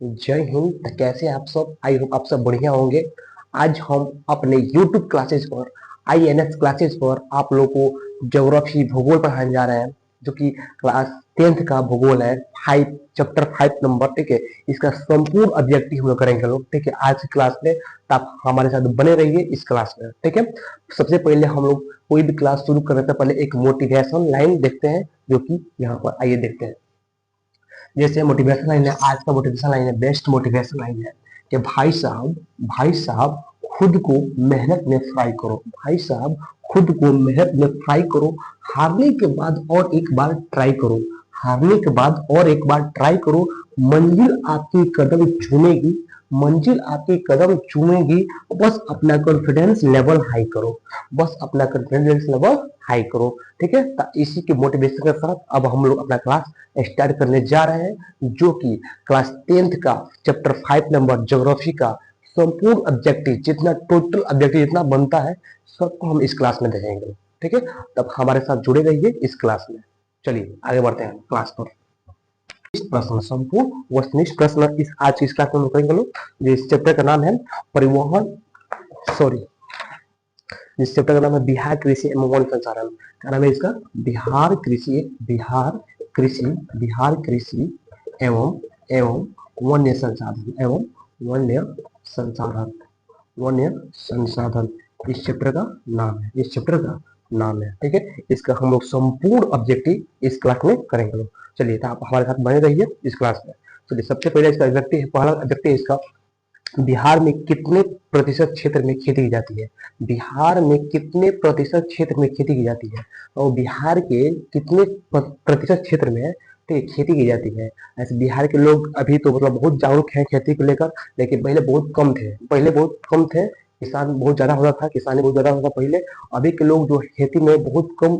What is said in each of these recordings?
जय हिंद। तो कैसे हैं आप सब? आई होप आप सब बढ़िया होंगे। आज हम अपने YouTube क्लासेस पर, INS क्लासेस पर आप लोगों को ज्योग्राफी भूगोल पढ़ाने जा रहे हैं, जो कि क्लास 10th का भूगोल है। 5 चैप्टर 5 नंबर, ठीक है। इसका संपूर्ण ऑब्जेक्टिव हम लोग करेंगे लोग, ठीक है, आज की क्लास में। तो आप हमारे साथ बने रहिए इस क्लास में, ठीक है। सबसे पहले हम लोग कोई भी क्लास शुरू करने से पहले एक मोटिवेशन लाइन देखते हैं, जो कि यहाँ पर आइए देखते हैं। जैसे मोटिवेशन लाइन है, आज का मोटिवेशन लाइन है, बेस्ट मोटिवेशन लाइन है कि भाई साहब खुद को मेहनत में फ्राई करो। भाई साहब खुद को मेहनत में फ्राई करो। हारने के बाद और एक बार ट्राई करो। हारने के बाद और एक बार ट्राई करो। मंजिल आपकी कदम चूमेगी। मंजिल आपकी कदम चूमेगी। बस अपना कॉन्फिडेंस लेवल हाई करो। बस अपना कॉन्फिडेंस लेवल हाई करो, ठीक है। तो इसी के मोटिवेशन के साथ अब हम लोग अपना क्लास स्टार्ट करने जा रहे हैं, जो कि क्लास 10th का चैप्टर 5 नंबर ज्योग्राफी का संपूर्ण ऑब्जेक्टिव, जितना टोटल ऑब्जेक्टिव जितना बनता है, सबको हम इस क्लास में देखेंगे, ठीक है। तब हमारे साथ जुड़े रहिए इस क्लास में। चलिए आगे बढ़ते हैं क्लास पर। इस प्रश्न संपूर्ण वस्तुनिष्ठ प्रश्न इस आज की इस क्लास में हम करेंगे लोग। इस चैप्टर का नाम है परिवहन, सॉरी, जिस चैप्टर का नाम है बिहार कृषि एवं वन संसाधन। क्या नाम है इसका? बिहार कृषि, बिहार कृषि एवं एवं वन्य संसाधन, एवं वन्य संसाधन, वन्य संसाधन इस चैप्टर का नाम है, इस चैप्टर का नाम है, ठीक है। इसका हम लोग संपूर्ण ऑब्जेक्टिव इस क्लास में करेंगे लोग। चलिए, तो आप हमारे साथ बने रहिए इस क्लास में। चलिए, सबसे पहले इसका ऑब्जेक्टिव है, पहला ऑब्जेक्टिव इसका, बिहार में कितने प्रतिशत क्षेत्र में खेती की जाती है। बिहार में कितने प्रतिशत क्षेत्र में खेती की जाती है, और बिहार के कितने प्रतिशत क्षेत्र में, ठीक है, खेती की जाती है। ऐसे बिहार के लोग अभी तो मतलब बहुत जागरूक हैं खेती को लेकर, लेकिन पहले बहुत कम थे, पहले बहुत कम थे। किसान बहुत ज्यादा होता था, किसानी बहुत ज्यादा होता था पहले। अभी के लोग जो खेती में बहुत कम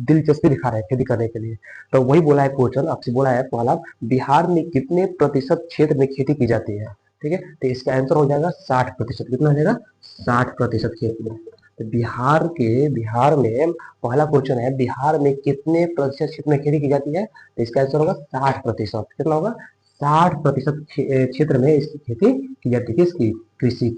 दिलचस्पी दिखा रहे हैं खेती करने के लिए। तो वही बोला है क्वेश्चन, आपसे बोला है पहला, बिहार में कितने प्रतिशत क्षेत्र में खेती की जाती है, ठीक है। तो इसका आंसर हो जाएगा 60%। कितना हो जाएगा? 60% खेती में। तो बिहार में पहला क्वेश्चन है, बिहार में कितने प्रतिशत क्षेत्र में खेती की जाती है, तो इसका आंसर होगा 60%। कितना होगा? 60% क्षेत्र में इसकी खेती की जाती है। किसकी? कृषि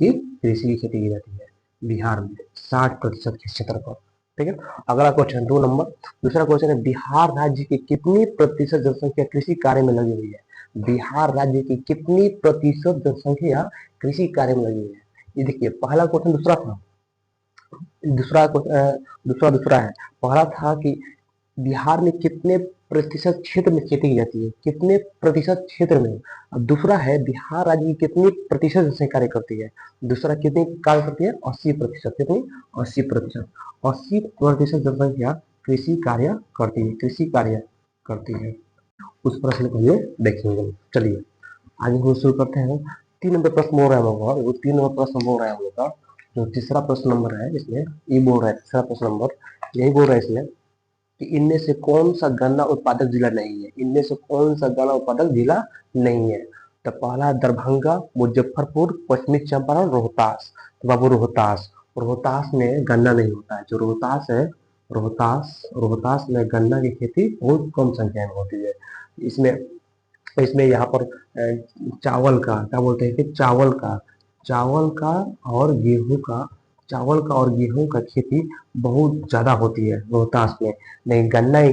की खेती की जाती है बिहार में 60% के क्षेत्र पर, ठीक है। अगला क्वेश्चन 2 नंबर, दूसरा क्वेश्चन है, बिहार राज्य की कितनी प्रतिशत जनसंख्या कृषि कार्य में लगी हुई है। बिहार राज्य की कितनी प्रतिशत जनसंख्या कृषि कार्य में लगी हुई है। ये देखिए, पहला क्वेश्चन दूसरा था, दूसरा है। पहला था कि बिहार में कितने प्रतिशत क्षेत्र में खेती की जाती है, कितने प्रतिशत क्षेत्र में। अब दूसरा है, बिहार राज्य की कितनी प्रतिशत जनसंख्या कार्य करती है। दूसरा कितनी कार्य करती है? 80%। कितनी? 80%। 80% जनसंख्या कृषि कार्य करती है, कृषि कार्य करती है। उस प्रश्न को ये देखेंगे। चलिए आगे हम शुरू करते हैं। 3 नंबर प्रश्न बोल रहा है हम लोग का, वो 3 नंबर प्रश्न बोल रहा है हम लोग का। जो तीसरा प्रश्न नंबर है इसमें, ये बोल रहा है तीसरा प्रश्न नंबर, यही बोल रहा है इसमें कि इनमें से कौन सा गन्ना उत्पादक जिला नहीं है। इनमें से कौन सा गन्ना उत्पादक जिला नहीं है। तो पहला दरभंगा, मुजफ्फरपुर, पश्चिमी चंपारण, रोहतास। तो बाबू रोहतास, रोहतास में गन्ना नहीं होता है। जो रोहतास है, रोहतास में गन्ना की खेती बहुत कम संख्या में होती है। इसमें इसमें यहाँ पर चावल का, क्या बोलते हैं कि चावल का और गेहूं का, चावल का और गेहूं का खेती बहुत ज्यादा होती है रोहतास में। नहीं, गन्ना की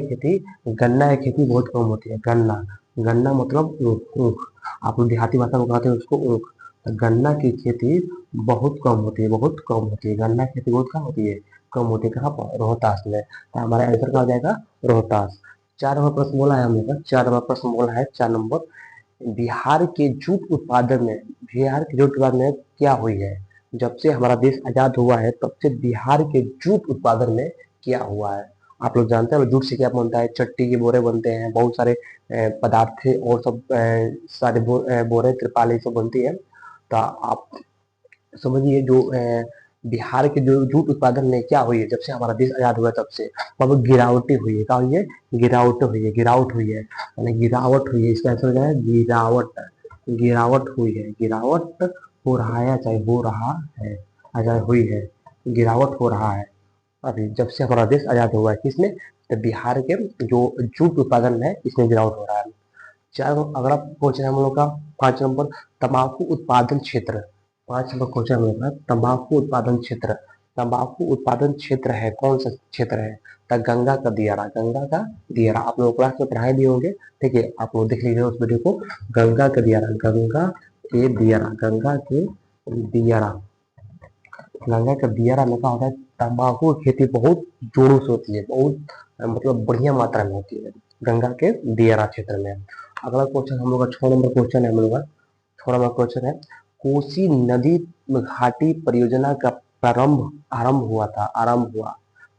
खेती बहुत कम होती है। गन्ना मतलब ऊख, आप लोग देहाती भाषा में कहते हैं उसको ऊख। तो गन्ना की खेती बहुत कम होती है, बहुत कम होती है। गन्ना की खेती बहुत कम होती है, कम होती है। कहाँ पर? रोहतास में। तो हमारा आंसर क्या हो जाएगा? रोहतास। 4 नंबर प्रश्न बोला है हमने, 4 नंबर प्रश्न बोला है, 4 नंबर, बिहार के जूट उत्पादन में, बिहार के जूट उत्पादन में क्या हुई है। जब से हमारा देश आजाद हुआ है तब से बिहार के जूट उत्पादन में क्या हुआ है। आप लोग जानते हैं जूट से क्या बनता है? चट्टी के बोरे बनते हैं, बहुत सारे पदार्थ और सब सारे बोरे, त्रिपाल सब बनती है। तो आप समझिए, जो बिहार के जो जूट उत्पादन में क्या हुई है, जब से हमारा देश आजाद हुआ है तब से अब गिरावटी हुई है। क्या हुई है? गिरावट हुई है, यानी गिरावट हुई है। इसका आंसर क्या है? गिरावट हुई है, गिरावट हो रहा है, चाहे हो रहा है, चाहे हुई है, गिरावट हो रहा है अभी, जब से हमारा देश आजाद हुआ है। किसमें? तो बिहार के जो जूट उत्पादन है इसमें गिरावट हो रहा है। चार अगला क्वेश्चन है हम लोग का 5 नंबर तंबाकू उत्पादन क्षेत्र। 5 नंबर क्वेश्चन हम लोग का तंबाकू उत्पादन क्षेत्र। तंबाकू उत्पादन क्षेत्र है, कौन सा क्षेत्र है? तो गंगा का दियारा, गंगा का दियारा। आप लोग क्लास में पढ़ाए भी होंगे, ठीक है, आप लोग देख लीजिए उस वीडियो को। गंगा का दियारा, गंगा के दियारा, गंगा के दियारा, गंगा का दियारा में क्या होता है? तंबाकू की खेती बहुत जोरों से होती है, बहुत मतलब बढ़िया मात्रा में होती है गंगा के दियारा क्षेत्र में। अगला क्वेश्चन हम लोग का 6 नंबर क्वेश्चन है हम लोग का। 6 नंबर क्वेश्चन है, कोसी नदी घाटी परियोजना का आरंभ हुआ था, आरंभ हुआ।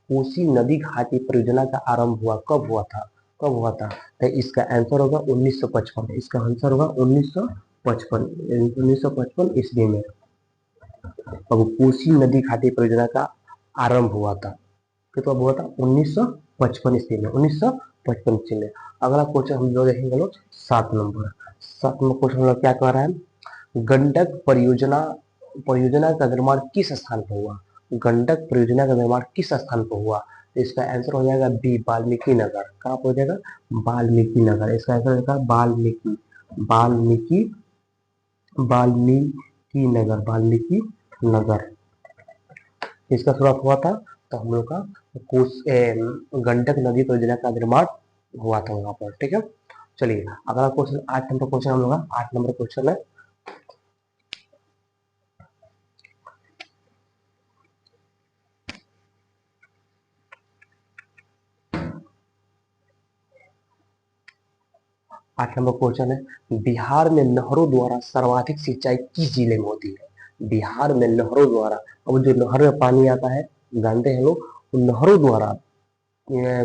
कोसी नदी घाटी परियोजना का आरंभ हुआ, कब हुआ था? कब हुआ था? तो इसका आंसर होगा 1955। इसका आंसर होगा 1955, 1955 ईस्वी में अब कोसी नदी घाटी परियोजना का आरंभ हुआ था। कब हुआ था? 1955 ईस्वी में, 1955 ईस्वी में। अगला क्वेश्चन हम लोग देखेंगे लोग 7 नंबर। 7 नंबर क्वेश्चन हम लोग क्या कह रहा है? गंडक परियोजना, परियोजना का निर्माण किस स्थान पर हुआ? गंडक परियोजना का निर्माण किस स्थान पर हुआ? तो इसका आंसर हो जाएगा बी, वाल्मीकि नगर। कहाँ पर हो जाएगा? वाल्मीकि नगर। इसका आंसर हो जाएगा वाल्मीकि, वाल्मीकि, वाल्मीकि नगर, वाल्मीकि नगर। इसका शुरुआत हुआ था तो हम लोग का गंडक नदी परियोजना का निर्माण हुआ था वहां पर, ठीक है। चलिए अगला क्वेश्चन 8 नंबर क्वेश्चन हम लोग का। 8 नंबर क्वेश्चन है, 8 नंबर क्वेश्चन है, बिहार में नहरों द्वारा सर्वाधिक सिंचाई किस जिले में होती है? बिहार में नहरों द्वारा, अब जो नहर में पानी आता है जानते हैं लोग, नहरों द्वारा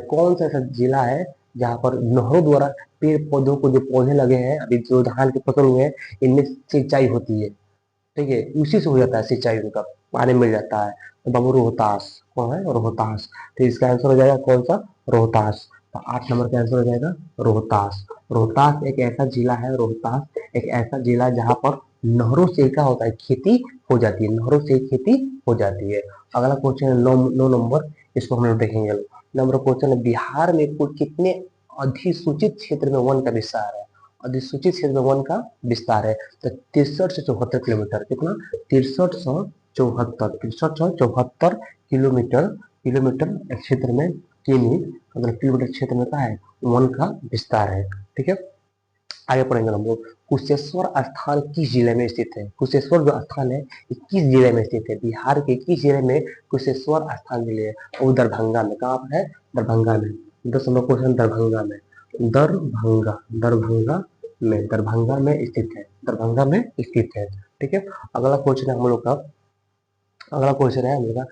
कौन सा ऐसा जिला है जहाँ पर नहरों द्वारा पेड़ पौधों को, जो पौधे लगे हैं अभी जो धान की फसल हुए हैं, इनमें सिंचाई होती है, ठीक है, उसी से हो जाता है सिंचाई, उनका पानी मिल जाता है। तो बाबू रोहतास, कौन है? रोहतास। तो इसका आंसर हो जाएगा कौन सा? रोहतास। तो 8 नंबर का आंसर हो जाएगा रोहतास। रोहतास एक ऐसा जिला है, रोहतास एक ऐसा जिला है जहाँ पर नहरों से क्या होता है? खेती हो जाती है, नहरों से खेती हो जाती है। अगला क्वेश्चन है 9 नंबर, इसको हम लोग देखेंगे। नंबर क्वेश्चन है, बिहार में कुल कितने अधिसूचित क्षेत्र में वन का विस्तार है? अधिसूचित क्षेत्र में वन का विस्तार है तो 63 से 74 किलोमीटर। कितना? 63 से 74 किलोमीटर, किलोमीटर क्षेत्र में, अगर किलोमीटर क्षेत्र में क्या है? वन का विस्तार है, ठीक है। आगे पढ़ेंगे हम लोग। कुशेश्वर स्थान किस जिले में स्थित है? कुशेश्वर जो स्थान है ये किस जिले में स्थित है? बिहार के किस जिले में कुशेश्वर स्थान जिले है? वो दरभंगा में। कहाँ पर है? दरभंगा में। 10 नंबर क्वेश्चन, दरभंगा में, दरभंगा, दरभंगा में, दरभंगा में स्थित है, दरभंगा में स्थित है, ठीक है। अगला क्वेश्चन है हम लोग का, अगला क्वेश्चन है हम लोग का,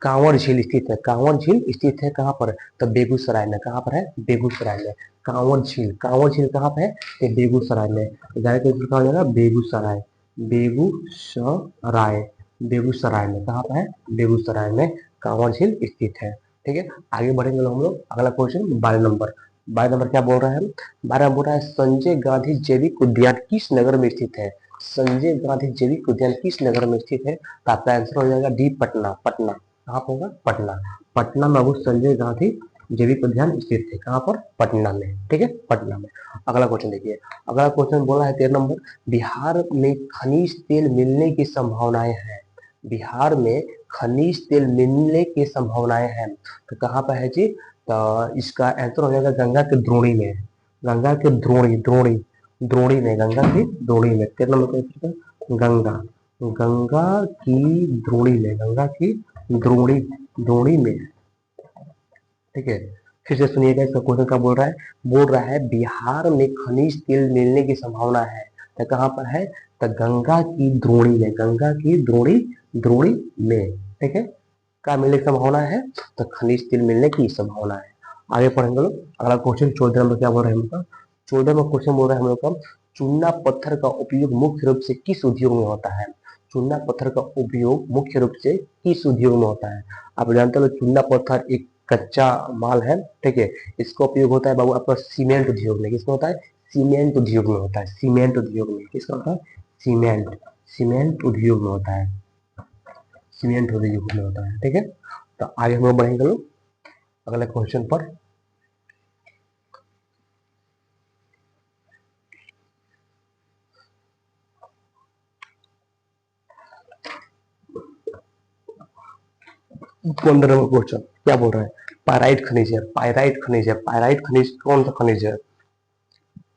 कांवर झील स्थित है, कांवर झील स्थित है कहाँ पर? तो बेगूसराय में। कहाँ पर है? बेगूसराय में। कांवर झील, कांवर झील कहाँ पे है? तो बेगूसराय में। डायरेक्ट आंसर कहा जाएगा बेगूसराय, बेगूसराय, बेगूसराय में। कहाँ पर है? बेगूसराय में कांवर झील स्थित है, ठीक है। आगे बढ़ेंगे हम लोग। अगला क्वेश्चन 12 नंबर। 12 नंबर क्या बोल रहा है? 12 बोल रहा है, संजय गांधी जैविक उद्यान किस नगर में स्थित है? संजय गांधी जैविक उद्यान किस नगर में स्थित है? तो आपका आंसर हो जाएगा डी, पटना। पटना कहाँ पर होगा? पटना। पटना में वो संजय गांधी जैविक उद्यान स्थित है। कहाँ पर? पटना में, ठीक है, पटना में। अगला क्वेश्चन देखिए। अगला क्वेश्चन बोला है 13 नंबर, बिहार में खनिज तेल मिलने की संभावनाएं हैं। बिहार में खनिज तेल मिलने की संभावनाएं हैं तो कहाँ पर है जी? तो इसका आंसर हो जाएगा गंगा के द्रोणी में। गंगा के द्रोणी, द्रोणी, द्रोणी में, गंगा की द्रोणी में। 13 नंबर का गंगा, गंगा की द्रोणी में, गंगा की द्रोणी, द्रोणी में, ठीक है। फिर से सुनिएगा इसका क्वेश्चन क्या बोल रहा है? बोल रहा है बिहार में खनिज तेल मिलने की संभावना है तो कहाँ पर है? तो गंगा की द्रोणी में, गंगा की द्रोणी, द्रोणी में, ठीक है। क्या मिलने की संभावना है? तो खनिज तेल मिलने की संभावना है। आगे पढ़ेंगे लोग। अगला क्वेश्चन 14 नंबर क्या बोल रहे हैं हम लोग? 14 में क्वेश्चन बोल रहे हैं हम लोग का, चूना पत्थर का उपयोग मुख्य रूप से किस उद्योग में होता है? चूना पत्थर का उपयोग मुख्य रूप से किस उद्योग में होता है? आप जानते हो चूना पत्थर एक कच्चा माल है, ठीक है। इसका उपयोग होता है बाबू आपका सीमेंट उद्योग में। किसमें होता है? सीमेंट उद्योग में होता है, सीमेंट उद्योग में। किसका होता है? सीमेंट, सीमेंट उद्योग में होता है, सीमेंट उद्योग में होता है, ठीक है। तो आगे हम लोग बढ़ेंगे लोग अगले क्वेश्चन पर। 15 नंबर क्वेश्चन क्या बोल रहा है, पायराइट खनिज है, पायराइट खनिज है, पायराइट खनिज कौन सा खनिज है,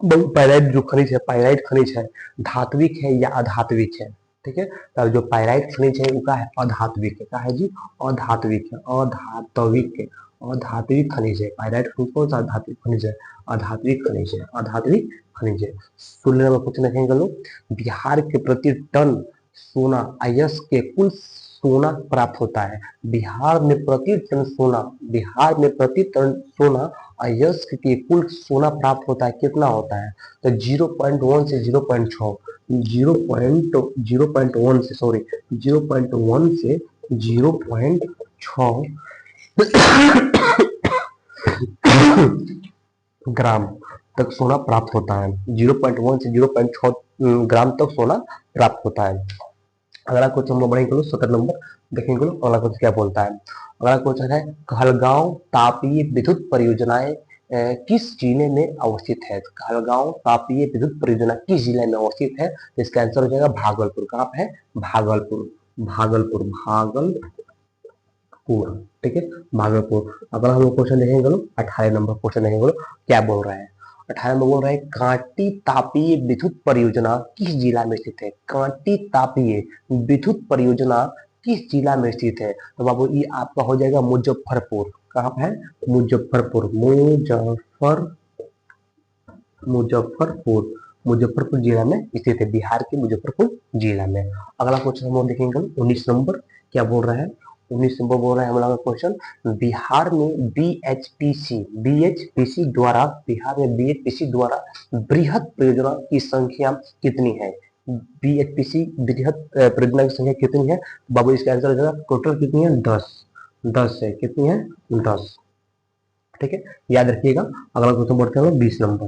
पायराइट जो खनिज है, पायराइट खनिज है धात्विक है या अधात्विक है, ठीक है। तो जो पायराइट खनिज है वो क्या है, अधात्विक है, क्या है जी, अधात्विक है, अधात्विक है, अधात्विक खनिज है। पायराइट खनिज कौन सा धात्विक खनिज है, अधात्विक खनिज है, अधात्विक खनिज है। 16 नंबर क्वेश्चन देखेंगे लोग, बिहार के प्रति टन सोना अयस्क के कुल सोना प्राप्त होता है, बिहार में प्रति टन सोना, बिहार में प्रति टन सोना अयस्क के कुल सोना प्राप्त होता है, कितना होता है, तो 0.1 से 0.6, 0.1 से सॉरी 0.1 से 0.6 ग्राम तक सोना प्राप्त होता है, 0.1 से 0.6 ग्राम तक सोना प्राप्त होता है। अगला क्वेश्चन हम लोग बढ़ेंगे 17 नंबर देखेंगे लोग, अगला क्वेश्चन क्या बोलता है। अगला क्वेश्चन है कहलगांव तापीय विद्युत परियोजनाएं किस जिले में अवस्थित है, कहलगांव तापीय विद्युत परियोजना किस जिले में अवस्थित है, तो इसका आंसर हो जाएगा भागलपुर। कहाँ पे है, भागलपुर, भागलपुर, भागलपुर, ठीक है, भागलपुर। अगर हम लोग क्वेश्चन देखेंगे लोग 18 नंबर क्वेश्चन देखेंगे लोग, क्या बोल रहा है, 18 में बोल रहा है कांटी तापीय विद्युत परियोजना किस जिला में स्थित है, कांटी तापीय विद्युत परियोजना किस जिला में स्थित है, तो बाबू ये आपका हो जाएगा मुजफ्फरपुर। कहाँ पे है, मुजफ्फरपुर, मुजफ्फरपुर, मुजफ्फरपुर जिला में स्थित है, बिहार के मुजफ्फरपुर जिला में। अगला क्वेश्चन हम लोग देखेंगे 19 नंबर, क्या बोल रहा है, 19 नंबर बोल रहा है हमारा क्वेश्चन, बिहार में बीएचपीसी द्वारा, बिहार में बीएचपीसी द्वारा बृहद परियोजना की संख्या कितनी है, बीएचपीसी बृहद परियोजना की संख्या कितनी है, बाबू इसका आंसर हो जाएगा टोटल कितनी है, 10, 10 है, कितनी है, 10, ठीक है, याद रखिएगा। अगला क्वेश्चन बढ़ते हैं 20 नंबर,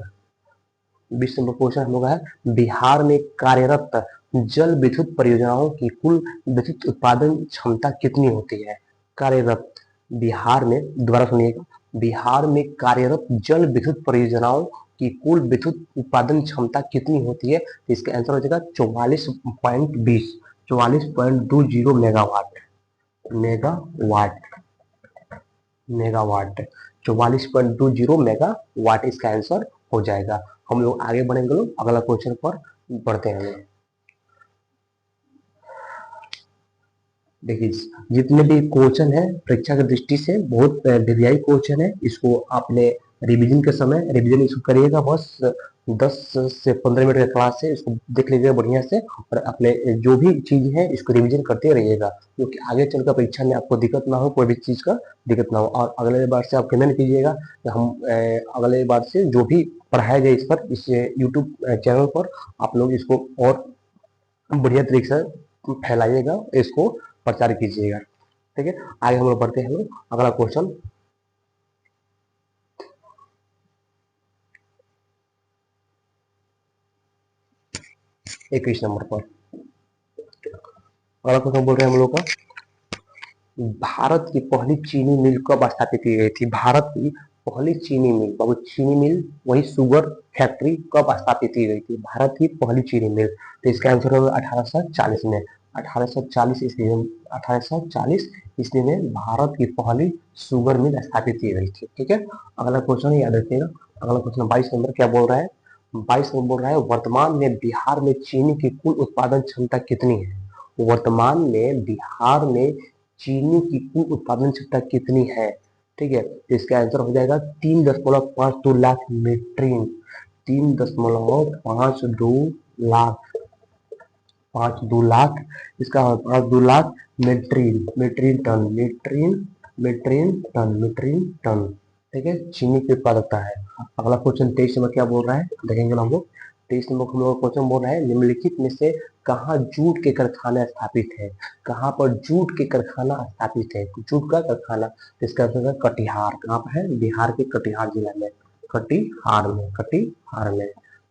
20 नंबर क्वेश्चन हम लोग है बिहार में कार्यरत जल विद्युत परियोजनाओं की कुल विद्युत उत्पादन क्षमता कितनी होती है, कार्यरत, बिहार में, दोबारा सुनिएगा, बिहार में कार्यरत जल विद्युत परियोजनाओं की कुल विद्युत उत्पादन क्षमता कितनी होती है, तो इसका आंसर हो जाएगा 44.20, 44.20 मेगावाट, मेगावाट, मेगावाट, 44.20 मेगावाट इसका आंसर हो जाएगा। हम लोग आगे बढ़ेंगे लोग, अगला क्वेश्चन पर बढ़ते हैं। देखिए जितने भी क्वेश्चन है परीक्षा की दृष्टि से बहुत वीआई क्वेश्चन है, इसको आपने रिवीजन के समय रिवीजन इसको करिएगा, बस 10 से 15 मिनट का क्लास है, इसको देख लीजिएगा बढ़िया से, और अपने जो भी चीज है इसको रिवीजन करते रहिएगा, क्योंकि आगे चलकर परीक्षा में आपको दिक्कत ना हो, कोई भी चीज का दिक्कत ना हो। और अगले बार से आप कमेंट कीजिएगा कि हम अगले बार से जो भी पढ़ाया जाए इस पर, इस यूट्यूब चैनल पर आप लोग इसको और बढ़िया तरीके से फैलाइएगा, इसको प्रचार कीजिएगा, ठीक है। आगे हम लोग बढ़ते हैं लोग, अगला क्वेश्चन 21 नंबर पर, अगला क्वेश्चन बोल रहे हैं हम लोग का, भारत की पहली चीनी मिल कब स्थापित की गई थी, भारत की पहली चीनी मिल, बाबू चीनी मिल वही शुगर फैक्ट्री कब स्थापित की गई थी, भारत की पहली चीनी मिल, तो इसका आंसर होगा 1840 में, 1840 ईस्वी में, 1840 ईस्वी में भारत की पहली शुगर मिल स्थापित की गई थी, ठीक है। अगला क्वेश्चन याद रखिएगा, अगला क्वेश्चन 22 नंबर क्या बोल रहा है, 22 नंबर बोल रहा है वर्तमान में बिहार में चीनी की कुल उत्पादन क्षमता कितनी है, वर्तमान में बिहार में चीनी की कुल उत्पादन क्षमता कितनी है, ठीक है, तो इसका आंसर हो जाएगा 3.52 लाख मीट्रिक, 3.52 लाख, 5 2 लाख, इसका 5 2 lakh metric, metric ton, metric, metric ton, metric ton, ठीक है, चीनी की उत्पादकता है। अगला क्वेश्चन 23 नंबर क्या बोल रहा है देखेंगे हम लोग, 23 नंबर हम लोग क्वेश्चन बोल रहा है निम्नलिखित में से कहाँ जूट के कारखाना स्थापित है, कहाँ पर जूट के कारखाना स्थापित है, जूट का कारखाना, तो इसका आंसर है कटिहार, कहाँ पर है, बिहार के कटिहार जिला में, कटिहार में, कटिहार में।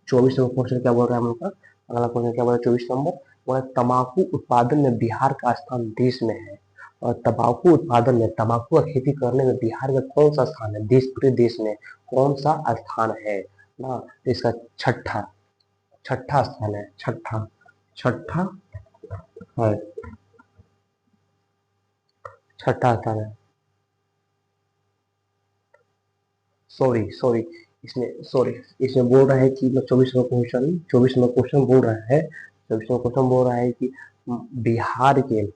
24 नंबर क्वेश्चन क्या बोल रहा है हम लोग का, अगला क्वेश्चन क्या बोल रहा है 24 नंबर, वह तंबाकू उत्पादन में बिहार का स्थान देश में है, और तंबाकू उत्पादन में, तंबाकू का खेती करने में बिहार का कौन सा स्थान है, देश, पूरे देश में कौन सा स्थान है ना, इसका छठा, छठा स्थान है, छठा, छठा है, छठा स्थान है। सॉरी सॉरी, इसमें बोल रहा है कि मैं 24वां क्वेश्चन बोल रहा है, 24वां क्वेश्चन बोल रहा है कि बिहार के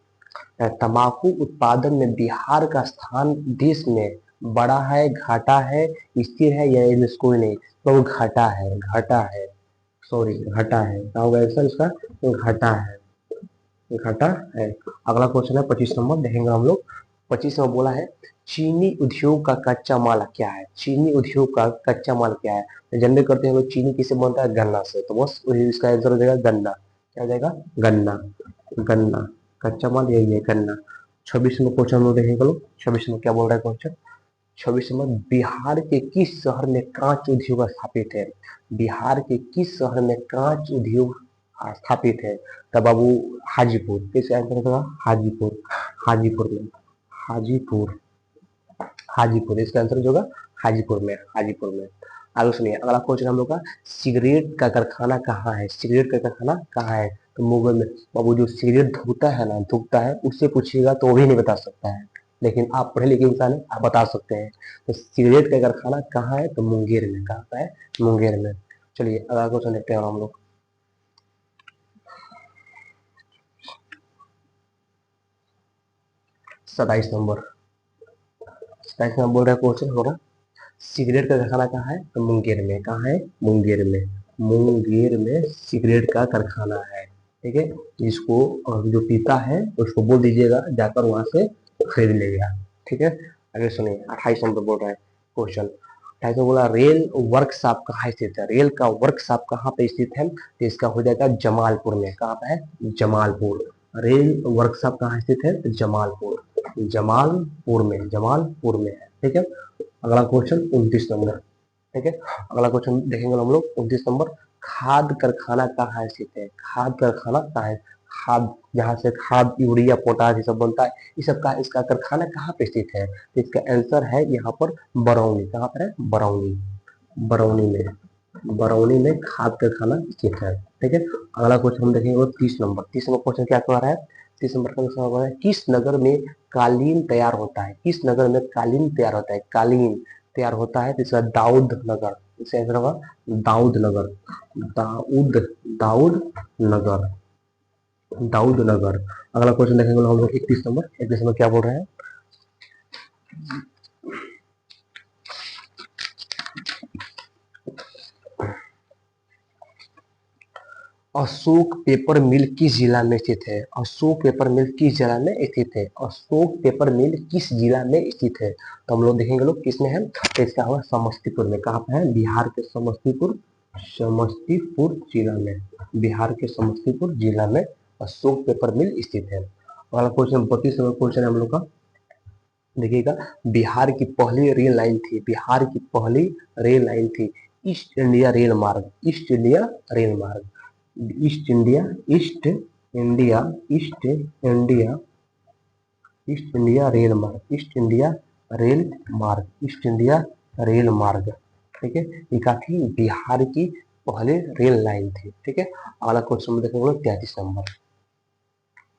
तंबाकू उत्पादन में बिहार का स्थान देश में बड़ा है, घाटा है, स्थिर है, या इनमें से कोई नहीं। तो वो घाटा है, घाटा है, सॉरी घाटा है। क्या होगा आंसर इसका? घाटा है, घाटा है। अगला क्वेश्चन है 25 नंबर, देखेंगे हम लोग। 25 में बोला है चीनी उद्योग का कच्चा माल क्या है? चीनी उद्योग का कच्चा माल क्या है? तो जनरली करते हैं लोग, चीनी किससे बनता है? गन्ना से। तो बस इसका आंसर हो जाएगा गन्ना। क्या हो जाएगा? गन्ना। गन्ना कच्चा माल यही है, गन्ना। 26 में क्वेश्चन हम लोग देखेंगे लोग। 26 में क्या बोल रहा है क्वेश्चन? 26 में बिहार के किस शहर में कांच उद्योग स्थापित है? बिहार के किस शहर में कांच उद्योग स्थापित है? तब बाबू हाजीपुर। किस आंसर होगा? हाजीपुर। हाजीपुर में, हाजीपुर, हाजीपुर इसका आंसर जो होगा हाजीपुर में, हाजीपुर में। आगे सुनिए, अगला क्वेश्चन हम लोग का, सिगरेट का कारखाना कहाँ है? सिगरेट का कारखाना कहाँ है? तो मुंबई में। बाबू जो सिगरेट धुकता है ना, धुकता है, उससे पूछिएगा तो वो भी नहीं बता सकता है, लेकिन आप पढ़े लिखे इंसान है, आप बता सकते हैं। तो सिगरेट का कारखाना कहाँ है? तो मुंगेर में। कहाँ पे है? मुंगेर में। चलिए अगला क्वेश्चन देखते हैं हम लोग। 27 नंबर, 27 नंबर बोल रहा है क्वेश्चन हमारा, सिगरेट का कारखाना कहाँ है? तो मुंगेर में। कहाँ है? मुंगेर में। मुंगेर में सिगरेट का कारखाना है। ठीक है, जिसको जो पीता है उसको बोल दीजिएगा जाकर वहां से खरीद लेगा। ठीक है, आगे सुनिए। 28 नंबर बोल रहा है क्वेश्चन। 28 बोला रेल वर्कशॉप कहाँ स्थित है? रेल का वर्कशॉप कहाँ पे स्थित है? तो इसका हो जाएगा जमालपुर में। कहाँ पे है? जमालपुर। रेल वर्कशॉप कहाँ स्थित है? तो जमालपुर। जमालपुर में, जमालपुर में है। ठीक है, अगला क्वेश्चन 29 नंबर। ठीक है, अगला क्वेश्चन देखेंगे हम लोग 29 नंबर। खाद कारखाना कहाँ स्थित है? खाद कारखाना कहाँ है? खाद, जहाँ से खाद, यूरिया, पोटाश ये सब बनता है, इस सब का, इसका कारखाना कहाँ पे स्थित है? तो इसका आंसर है यहाँ पर बरौनी। कहाँ पर है? बरौनी। बरौनी में, बरौनी में खाद कारखाना स्थित है। ठीक है, अगला क्वेश्चन हम देखेंगे वो 30 नंबर। 30 नंबर क्वेश्चन क्या कह रहा है? 30 नंबर का क्वेश्चन है किस नगर में कालीन तैयार होता है? किस नगर में कालीन तैयार होता है? कालीन तैयार होता है, तो इसका दाऊद नगर। इसका आंसर होगा दाऊद नगर। दाऊद, दाऊद नगर, दाऊद नगर। अगला क्वेश्चन देखेंगे हम लोग 31 नंबर। 31 नंबर क्या बोल रहे हैं? अशोक पेपर मिल किस जिला में स्थित है? अशोक पेपर मिल किस जिला में स्थित है? अशोक पेपर मिल किस जिला में स्थित है? तो हम लोग देखेंगे लोग किस में है, तो इसका होगा समस्तीपुर में। कहाँ पे है? बिहार के समस्तीपुर, समस्तीपुर जिला में। बिहार के समस्तीपुर जिला में अशोक पेपर मिल स्थित है। अगला क्वेश्चन 32 नंबर क्वेश्चन है हम लोग का। देखिएगा, बिहार की पहली रेल लाइन थी, बिहार की पहली रेल लाइन थी ईस्ट इंडिया रेल मार्ग। ईस्ट इंडिया रेल मार्ग, east India, east India, east India, east India rail मार्ग, ईस्ट इंडिया रेल मार्ग, ईस्ट इंडिया रेल मार्ग। ठीक है, ये काफी बिहार की पहले रेल लाइन थी। ठीक है, अगला क्वेश्चन में देखेंगे 33 नंबर।